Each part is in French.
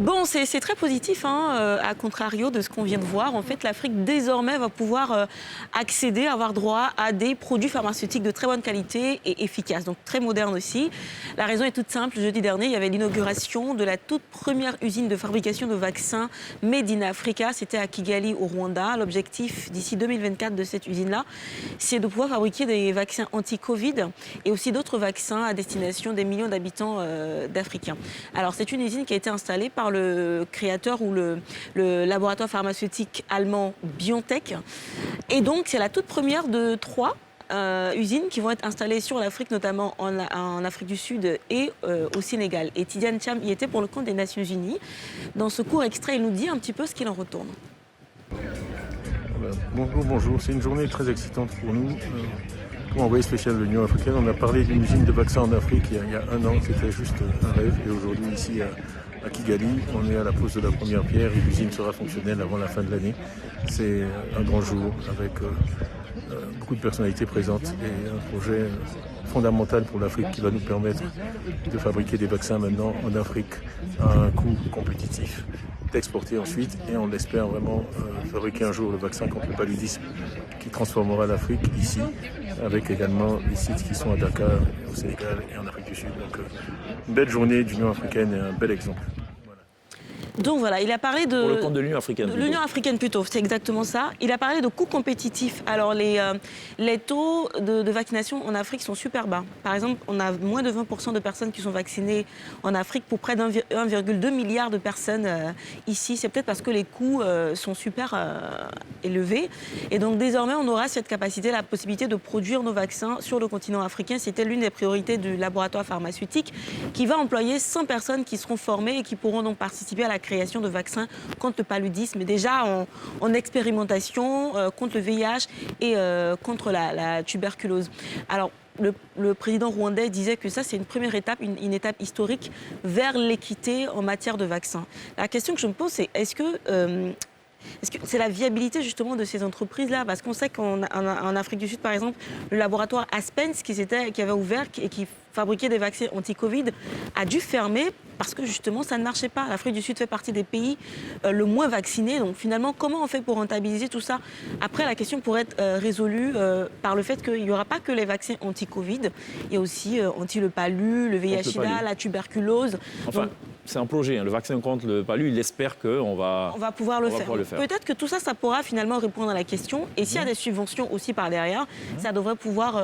Bon, c'est très positif, hein, à contrario de ce qu'on vient de voir. En fait, l'Afrique, désormais, va pouvoir accéder, avoir droit à des produits pharmaceutiques de très bonne qualité et efficaces, donc très modernes aussi. La raison est toute simple. Jeudi dernier, il y avait l'inauguration de la toute première usine de fabrication de vaccins Made in Africa. C'était à Kigali, au Rwanda. L'objectif, d'ici 2024, de cette usine-là, c'est de pouvoir fabriquer des vaccins anti-Covid et aussi d'autres vaccins à destination des millions d'habitants d'Africains. Alors, c'est une usine qui a été installée par le créateur ou le laboratoire pharmaceutique allemand BioNTech. Et donc, c'est la toute première de 3 usines qui vont être installées sur l'Afrique, notamment en Afrique du Sud et au Sénégal. Et Tidiane Cham y était pour le compte des Nations Unies. Dans ce court extrait, il nous dit un petit peu ce qu'il en retourne. Bonjour. C'est une journée très excitante pour nous. Comme envoyé spécial de l'Union africaine, on a parlé d'une usine de vaccins en Afrique il y a un an. C'était juste un rêve. Et aujourd'hui, ici à Kigali, on est à la pose de la première pierre et l'usine sera fonctionnelle avant la fin de l'année. C'est un grand jour avec beaucoup de personnalités présentes et un projet fondamental pour l'Afrique qui va nous permettre de fabriquer des vaccins maintenant en Afrique à un coût compétitif, d'exporter ensuite et on espère vraiment fabriquer un jour le vaccin contre le paludisme qui transformera l'Afrique ici, avec également les sites qui sont à Dakar, au Sénégal et en Afrique du Sud. Donc une belle journée d'Union africaine et un bel exemple. Donc voilà, il a parlé de... Pour le compte de l'Union africaine. De l'Union africaine plutôt, c'est exactement ça. Il a parlé de coûts compétitifs. Alors les taux de vaccination en Afrique sont super bas. Par exemple, on a moins de 20% de personnes qui sont vaccinées en Afrique pour près d'1,2 milliard de personnes ici. C'est peut-être parce que les coûts sont super élevés. Et donc désormais, on aura cette capacité, la possibilité de produire nos vaccins sur le continent africain. C'était l'une des priorités du laboratoire pharmaceutique qui va employer 100 personnes qui seront formées et qui pourront donc participer à la création de vaccins contre le paludisme, déjà en expérimentation contre le VIH et contre la tuberculose. Alors, le président rwandais disait que ça, c'est une première étape, une étape historique vers l'équité en matière de vaccins. La question que je me pose, c'est est-ce que c'est la viabilité justement de ces entreprises-là? Parce qu'on sait qu'en Afrique du Sud, par exemple, le laboratoire Aspens qui avait ouvert et qui fabriquait des vaccins anti-Covid a dû fermer parce que justement ça ne marchait pas. L'Afrique du Sud fait partie des pays le moins vaccinés. Donc finalement, comment on fait pour rentabiliser tout ça? Après, la question pourrait être résolue par le fait qu'il n'y aura pas que les vaccins anti-Covid. Il y a aussi anti le palu, le VIH-Sida, la tuberculose. Enfin, c'est un projet. Hein. Le vaccin contre le palu, il espère qu'on va pouvoir le faire. Peut-être que tout ça, ça pourra finalement répondre à la question. Et s'il y a des subventions aussi par derrière, ça devrait pouvoir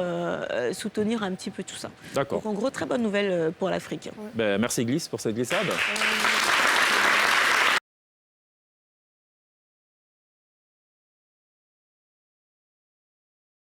soutenir un petit peu tout ça. D'accord. Donc en gros, très bonne nouvelle pour l'Afrique. Ben, merci Glisse pour cette glissade.